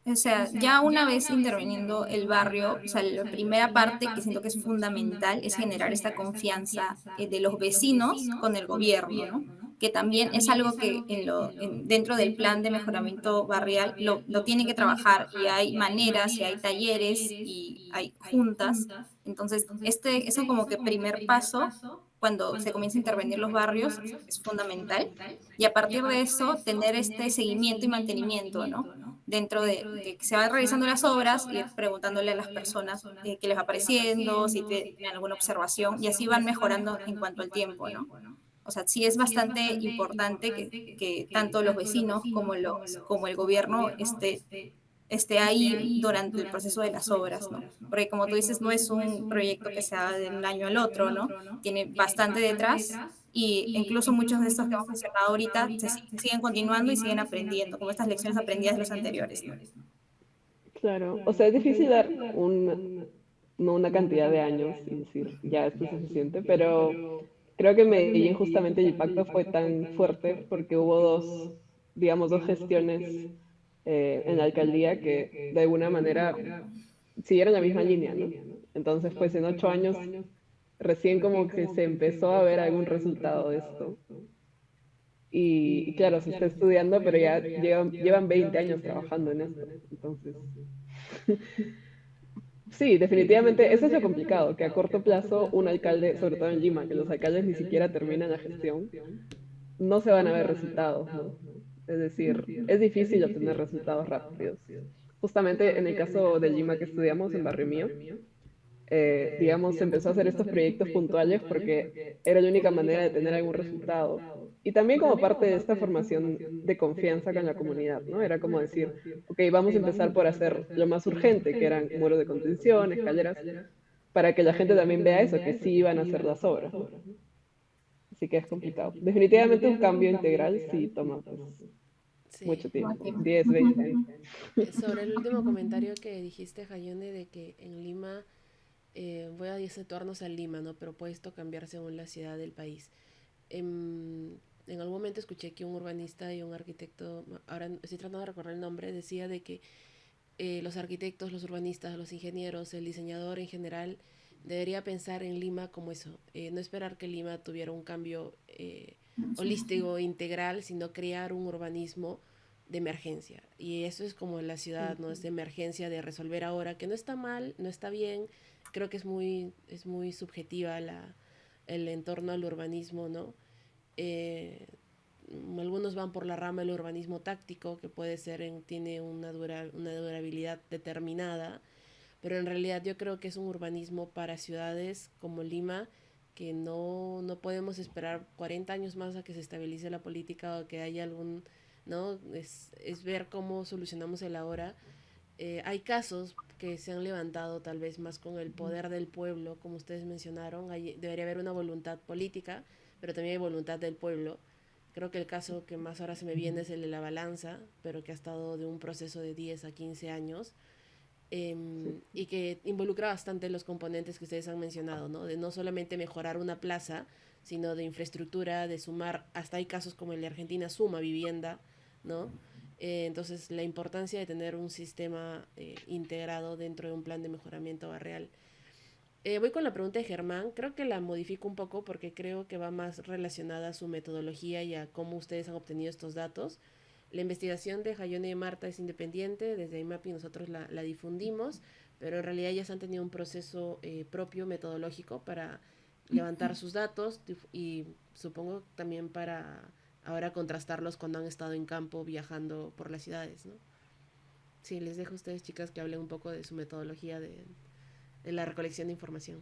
Speaker 3: O sea, ya una vez interviniendo el barrio, o sea, la primera parte que siento que es fundamental es generar esta confianza de los vecinos con el gobierno, ¿no? Que también es algo que dentro del plan de mejoramiento barrial lo tienen que trabajar, y hay maneras, y hay talleres, y hay juntas. Entonces, eso como que primer paso cuando se comienza a intervenir los barrios es fundamental. Y a partir de eso, tener este seguimiento y mantenimiento, ¿no? Dentro de que se van realizando las obras, ir preguntándole a las personas qué les va pareciendo, si tienen alguna observación, y así van mejorando en cuanto al tiempo, ¿no? O sea, sí es bastante importante que tanto los vecinos como el gobierno esté ahí durante el proceso de las obras, ¿no? Porque como tú dices, no es un proyecto que se haga de un año al otro, ¿no? Tiene bastante detrás y incluso muchos de estos que hemos mencionado ahorita siguen continuando y siguen aprendiendo, como estas lecciones aprendidas de los anteriores, ¿no?
Speaker 2: Claro, o sea, es difícil dar no una cantidad de años y decir, ya esto es suficiente, pero creo que en Medellín justamente el impacto fue tan fuerte porque hubo digamos, dos gestiones en la alcaldía que de alguna manera siguieron la misma línea, ¿no? Entonces, pues en 8 años recién como que se empezó a ver algún resultado de esto. Y claro, se está estudiando, pero ya llevan 20 años trabajando en esto. Entonces, sí, definitivamente, eso es lo complicado, que a corto plazo un alcalde, sobre todo en Lima, que los alcaldes ni siquiera terminan la gestión, no se van a ver resultados, ¿no? Es decir, es difícil obtener resultados rápidos. Justamente en el caso de Lima que estudiamos en Barrio Mío, digamos, se empezó a hacer estos proyectos puntuales porque era la única manera de tener algún resultado. Y también como parte de esta formación de confianza con la comunidad, ¿no? Era como decir, ok, vamos a empezar por hacer lo más urgente, que eran muros de contención, escaleras, para que la gente también vea eso, que sí iban a hacer las obras, ¿no? Así que es complicado. Definitivamente un cambio integral sí toma pues,
Speaker 1: Sí.
Speaker 2: mucho tiempo, 10, 20 años.
Speaker 1: Sobre el último comentario que dijiste, Jayone, de que en Lima, voy a situarnos a Lima, ¿no? Pero puede esto cambiar según la ciudad del país. En algún momento escuché que un urbanista y un arquitecto, ahora estoy tratando de recordar el nombre, decía de que los arquitectos, los urbanistas, los ingenieros, el diseñador en general, debería pensar en Lima como eso, no esperar que Lima tuviera un cambio holístico, integral, sino crear un urbanismo de emergencia. Y eso es como la ciudad, ¿no? Es de emergencia de resolver ahora, que no está mal, no está bien, creo que es muy subjetiva el entorno al urbanismo, ¿no? Eh, Algunos van por la rama del urbanismo táctico, que puede ser, tiene una durabilidad determinada, pero en realidad yo creo que es un urbanismo para ciudades como Lima, que no podemos esperar 40 años más a que se estabilice la política o que haya algún, ¿no? Es ver cómo solucionamos el ahora. Hay casos que se han levantado tal vez más con el poder del pueblo, como ustedes mencionaron. Debería haber una voluntad política, pero también hay voluntad del pueblo. Creo que el caso que más ahora se me viene es el de la balanza, pero que ha estado de un proceso de 10 a 15 años, y que involucra bastante los componentes que ustedes han mencionado, ¿no? De no solamente mejorar una plaza, sino de infraestructura, de sumar, hasta hay casos como el de Argentina, suma vivienda, ¿no? Entonces, la importancia de tener un sistema integrado dentro de un plan de mejoramiento barrial. Voy con la pregunta de Germán. Creo que la modifico un poco porque creo que va más relacionada a su metodología y a cómo ustedes han obtenido estos datos. La investigación de Jayone y Marta es independiente, desde IMAPI nosotros la difundimos, pero en realidad ellas han tenido un proceso propio, metodológico, para levantar sus datos y supongo también para ahora contrastarlos cuando han estado en campo viajando por las ciudades, ¿no? Sí, les dejo a ustedes, chicas, que hablen un poco de su metodología de la recolección de información.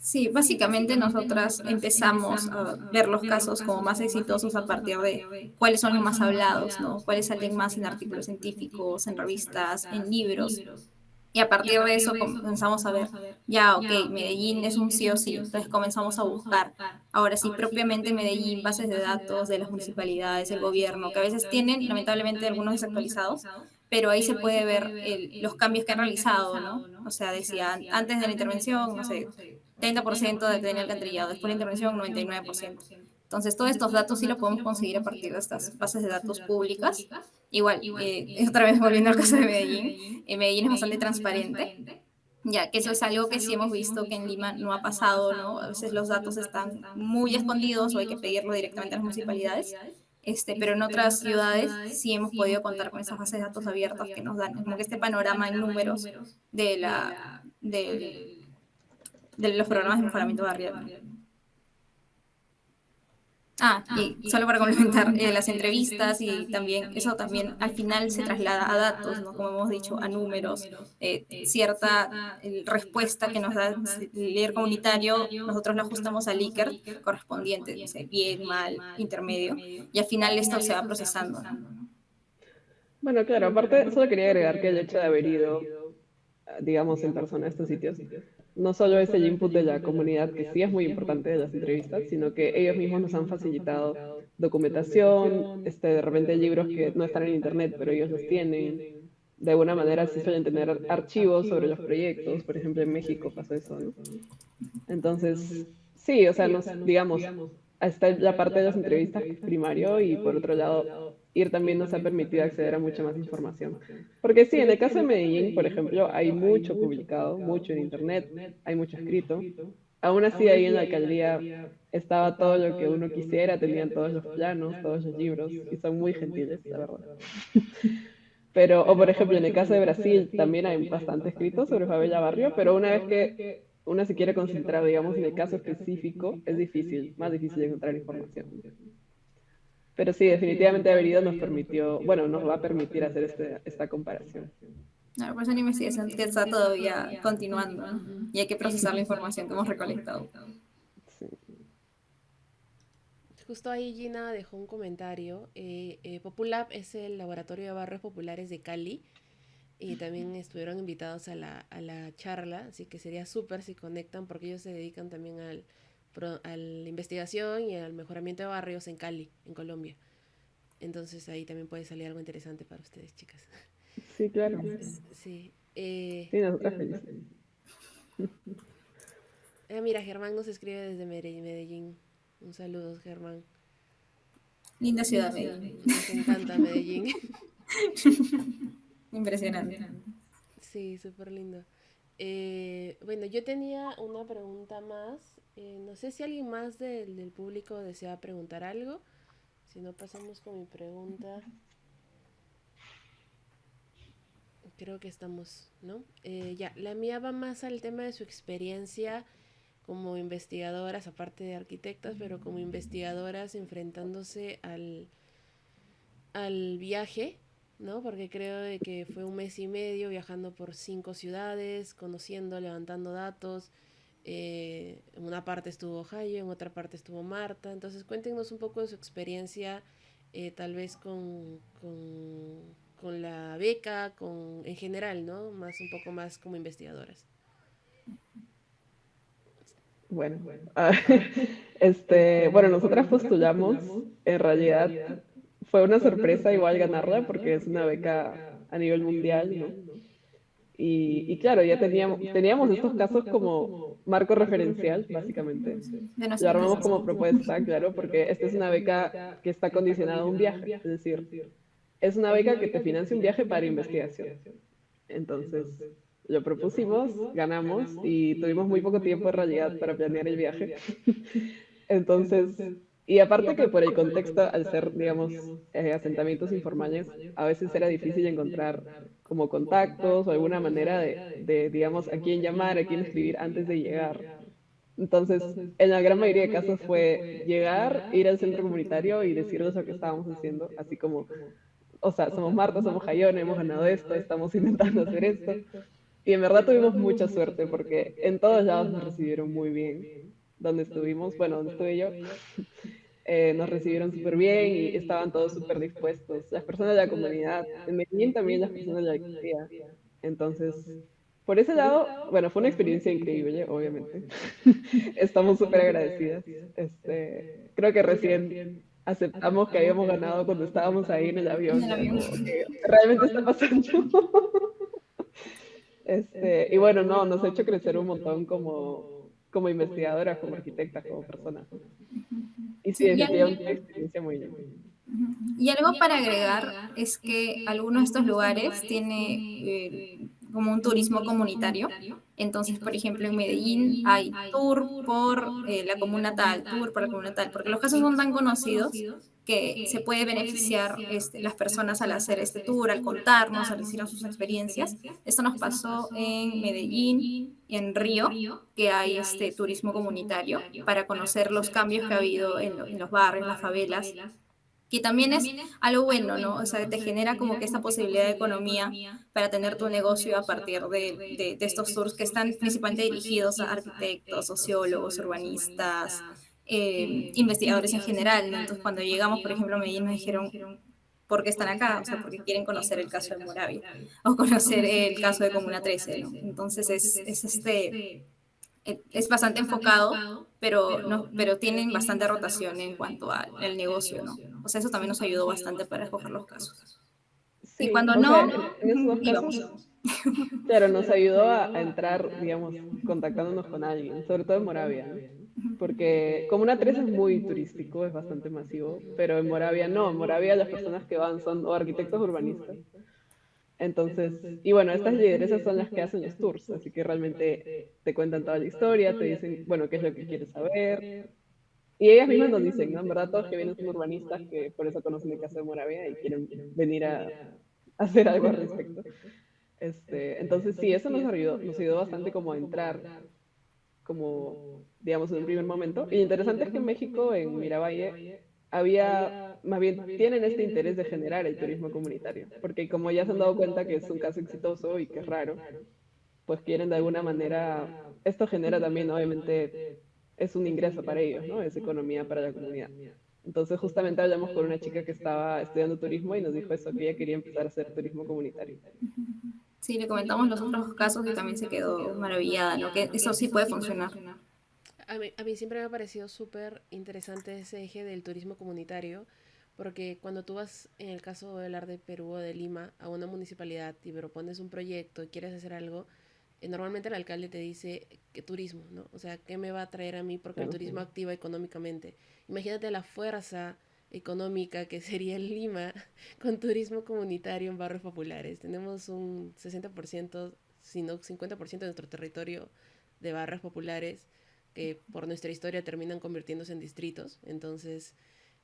Speaker 3: Sí, básicamente nosotras empezamos a ver los casos como más exitosos a partir de cuáles son los más hablados, ¿no? Cuáles salen más en artículos científicos, en revistas, en libros. Y a partir de eso comenzamos a ver, ya, ok, Medellín es un sí o sí. Entonces comenzamos a buscar, ahora sí, propiamente Medellín, bases de datos de las municipalidades, el gobierno, que a veces tienen, lamentablemente, algunos desactualizados, pero ahí se puede ver los cambios que han realizado, ¿no? O sea, decía, antes de la intervención, no sé, 30% de tener alcantarillado, después de la intervención, 99%. Entonces, todos estos datos sí los podemos conseguir a partir de estas bases de datos públicas. Igual, otra vez volviendo al caso de Medellín, Medellín es bastante transparente, ya que eso es algo que sí hemos visto que en Lima no ha pasado, ¿no? A veces los datos están muy escondidos o hay que pedirlo directamente a las municipalidades, pero en otras ciudades sí hemos podido contar con esas bases de datos abiertas que nos dan como que este panorama en números de, de los programas de mejoramiento barrial, ¿no? Y solo para complementar, las entrevistas y también, eso también al final se traslada a datos, ¿no? Como hemos dicho, a números, cierta respuesta que nos da el líder comunitario, nosotros lo ajustamos al Likert correspondiente, no sé, bien, mal, intermedio, y al final esto se va procesando, ¿no?
Speaker 2: Bueno, claro, aparte, solo quería agregar que el hecho de haber ido, digamos, en persona a estos sitios, no solo es el input de la comunidad, que sí es muy importante de las entrevistas, sino que ellos mismos nos han facilitado documentación, de repente libros que no están en internet, pero ellos los tienen. De alguna manera sí suelen tener archivos sobre los proyectos, por ejemplo en México pasó eso, ¿no? Entonces, sí, o sea, digamos, está la parte de las entrevistas primario y por otro lado, ir también nos ha permitido acceder a mucha más información. Porque sí, en el caso de Medellín, por ejemplo, hay mucho publicado, mucho en internet, hay mucho escrito. Aún así, ahí en la alcaldía estaba todo lo que uno quisiera, tenían todos los planos, todos los libros, y son muy gentiles, la verdad. Pero, o por ejemplo, en el caso de Brasil, también hay bastante escrito sobre Favela Barrio, pero una vez que uno se quiere concentrar, digamos, en el caso específico, es difícil, más difícil encontrar información. Pero sí, definitivamente haber ido nos permitió, bueno, nos va a permitir hacer esta comparación.
Speaker 3: Claro, pues es una investigación que está todavía continuando, ¿no? Y hay que procesar la información que hemos recolectado.
Speaker 2: Sí.
Speaker 1: Justo ahí Gina dejó un comentario. Populab es el laboratorio de barrios populares de Cali y también estuvieron invitados a la charla, así que sería súper si conectan porque ellos se dedican también a la investigación y al mejoramiento de barrios en Cali, en Colombia. Entonces ahí también puede salir algo interesante para ustedes, chicas.
Speaker 2: Sí, claro.
Speaker 1: Sí.
Speaker 2: Sí, nosotras felices.
Speaker 1: Mira, Germán nos escribe desde Medellín. Un saludo, Germán.
Speaker 3: Linda ciudad, Medellín.
Speaker 1: Nos encanta Medellín.
Speaker 3: Impresionante.
Speaker 1: Sí, súper lindo. Bueno, yo tenía una pregunta más. No sé si alguien más del público desea preguntar algo. Si no, pasamos con mi pregunta. Creo que estamos, ¿no? Ya, la mía va más al tema de su experiencia como investigadoras, aparte de arquitectas, pero como investigadoras enfrentándose al viaje, ¿no? Porque creo de que fue un mes y medio viajando por 5 ciudades, conociendo, levantando datos. En una parte estuvo Ohio, en otra parte estuvo Marta. Entonces cuéntenos un poco de su experiencia, tal vez con la beca, en general, ¿no? Más un poco más como investigadoras.
Speaker 2: Bueno, bueno, nosotras postulamos, en realidad fue una sorpresa igual ganarla porque es una beca a nivel mundial, ¿no? Y claro, ya teníamos estos casos como marco referencial, básicamente.
Speaker 3: De
Speaker 2: Lo
Speaker 3: nuestra
Speaker 2: armamos
Speaker 3: investigación.
Speaker 2: como propuesta, claro, porque esta es una beca que está condicionada a un viaje, es decir, es una beca que te financia un viaje para investigación. Entonces, lo propusimos, ganamos y tuvimos muy poco tiempo en realidad para planear el viaje. Entonces, y aparte que por el contexto, al ser, digamos, asentamientos informales, a veces era difícil encontrar como contactos o alguna manera digamos, a quién llamar, a quién escribir antes de llegar. Entonces, en la gran mayoría de casos fue llegar, ir al centro comunitario y decirles lo que estábamos haciendo, así como, o sea, somos Marta, somos Jayone, hemos ganado esto, estamos intentando hacer esto. Y en verdad tuvimos mucha suerte porque en todos lados nos recibieron muy bien. Donde estuvimos, bueno, donde estuve yo, nos recibieron súper bien y estaban todos súper dispuestos. Las personas de la comunidad, en Medellín también las personas de la alcaldía. Entonces, por ese lado, bueno, fue una experiencia increíble, obviamente. Estamos súper agradecidas. Creo que recién aceptamos que habíamos ganado cuando estábamos ahí en el avión.
Speaker 3: En el avión.
Speaker 2: Como que realmente está pasando. Y bueno, no, nos ha hecho crecer un montón como investigadoras, como arquitectas, como personas. Y sí,
Speaker 3: Sí,
Speaker 2: definitivamente una experiencia muy linda.
Speaker 3: y algo para agregar es que algunos de estos lugares tiene como un turismo comunitario. Entonces, por ejemplo, en Medellín hay tour por la comuna tal, tour por la comuna tal, porque los casos son tan conocidos que se puede beneficiar las personas al hacer este tour, al contarnos, al decirnos sus experiencias. Esto nos pasó en Medellín y en Río, que hay turismo comunitario para conocer los cambios que ha habido en los barrios, las favelas, que también es algo bueno, ¿no? O sea, te genera como que esta posibilidad de economía para tener tu negocio a partir de estos tours que están principalmente dirigidos a arquitectos, sociólogos, urbanistas, investigadores en general, ¿no? Entonces, cuando llegamos, por ejemplo, a Medellín, nos dijeron, ¿por qué están acá? O sea, porque quieren conocer el caso de Moravia o conocer el caso de Comuna 13, ¿no? Entonces, es bastante enfocado, pero, no, pero tienen bastante rotación en cuanto al negocio, ¿no? O sea, eso también nos ayudó bastante para escoger los casos. Y
Speaker 2: Sí,
Speaker 3: cuando
Speaker 2: o sea,
Speaker 3: no,
Speaker 2: en esos dos
Speaker 3: íbamos.
Speaker 2: casos, claro, nos ayudó a entrar, digamos, contactándonos con alguien, sobre todo en Moravia, ¿no? Porque Comuna 3 es muy turístico, es bastante masivo, pero en Moravia no, en Moravia las personas que van son o arquitectos urbanistas. Entonces, y bueno, estas lideresas son las que hacen los tours, así que realmente te cuentan toda la historia, te dicen, bueno, qué es lo que quieres saber. Y ellas mismas nos dicen, ¿no? En verdad, todos que vienen son urbanistas que por eso conocen el caso de Moravia y quieren venir a hacer algo al respecto. Entonces, sí, eso nos ayudó bastante como a entrar, como, digamos, en un primer momento. Y lo interesante es que en México, en Miravalle, más bien, tienen este interés de generar el turismo comunitario, porque como ya se han dado cuenta que es un caso exitoso y que es raro, pues quieren de alguna manera, esto genera también, obviamente, es un ingreso para ellos, ¿no? Es economía para la comunidad. Entonces, justamente hablamos con una chica que estaba estudiando turismo y nos dijo eso, que ella quería empezar a hacer turismo comunitario.
Speaker 3: Sí, le comentamos los otros casos y también se quedó maravillada, ¿no? Que eso sí puede funcionar.
Speaker 1: A mí siempre me ha parecido súper interesante ese eje del turismo comunitario, porque cuando tú vas, en el caso de hablar de Perú o de Lima, a una municipalidad y propones un proyecto y quieres hacer algo, normalmente el alcalde te dice que turismo, ¿no? O sea, ¿qué me va a traer a mí? Porque el
Speaker 2: Claro.
Speaker 1: turismo activa económicamente. Imagínate la fuerza económica que sería en Lima con turismo comunitario en barrios populares. Tenemos un 60%, si no 50% de nuestro territorio de barrios populares que por nuestra historia terminan convirtiéndose en distritos. Entonces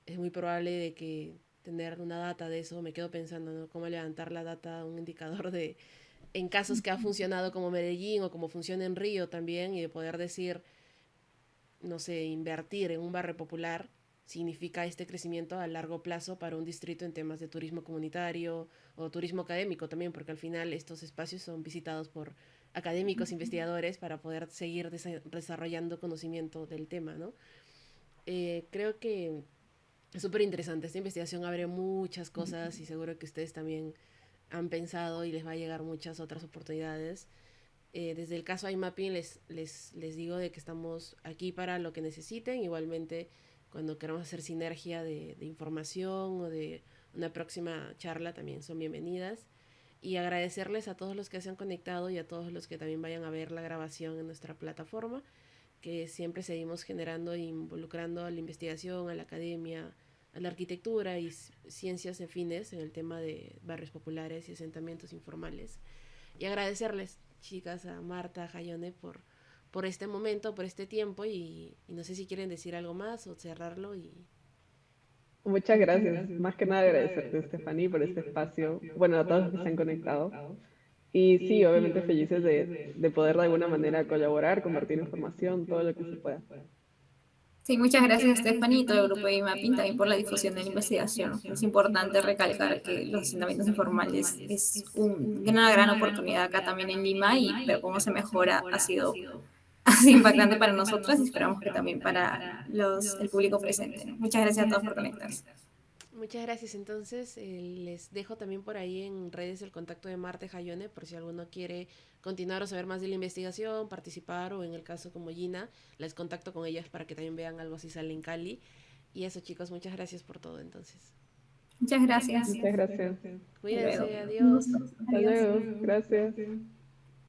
Speaker 1: es muy probable de que tener una data de eso, me quedo pensando, ¿no? Cómo levantar la data, un indicador de en casos que ha funcionado como Medellín o como funciona en Río también, y de poder decir, no sé, invertir en un barrio popular significa este crecimiento a largo plazo para un distrito en temas de turismo comunitario o turismo académico también, porque al final estos espacios son visitados por académicos, investigadores, para poder seguir desarrollando conocimiento del tema, ¿no? Creo que es súper interesante. Esta investigación abre muchas cosas y seguro que ustedes también han pensado y les va a llegar muchas otras oportunidades. Desde el caso iMapping les digo de que estamos aquí para lo que necesiten. Igualmente, cuando queramos hacer sinergia de información o de una próxima charla, también son bienvenidas. Y agradecerles a todos los que se han conectado y a todos los que también vayan a ver la grabación en nuestra plataforma, que siempre seguimos generando e involucrando a la investigación, a la academia, a la arquitectura y ciencias afines en el tema de barrios populares y asentamientos informales. Y agradecerles, chicas, a Marta, a Jayone, por este momento, por este tiempo y no sé si quieren decir algo más o cerrarlo y...
Speaker 2: Muchas gracias. Más que nada agradecerte, Stephanie, por este espacio. Bueno, a todos los que se han conectado. Y sí, obviamente felices de poder de alguna manera colaborar, compartir información, todo lo que se pueda.
Speaker 3: Sí, muchas gracias Stephanie y todo el grupo de Mapping también por la difusión de la investigación. Es importante recalcar que los asentamientos informales es una gran oportunidad acá también en Lima y ver cómo se mejora ha sido así impactante para nosotras y esperamos que también para el público presente, ¿no? Muchas gracias a todos por conectarse.
Speaker 1: Muchas gracias. Entonces, les dejo también por ahí en redes el contacto de Marta y Jayone por si alguno quiere continuar o saber más de la investigación, participar o en el caso como Gina, les contacto con ellas para que también vean algo si sale en Cali. Y eso, chicos, muchas gracias por todo entonces.
Speaker 3: Muchas gracias.
Speaker 2: Muchas gracias.
Speaker 1: Cuídense,
Speaker 3: Hasta luego. Un
Speaker 1: adiós.
Speaker 3: gusto.
Speaker 2: Hasta
Speaker 3: Adiós.
Speaker 2: luego. Gracias.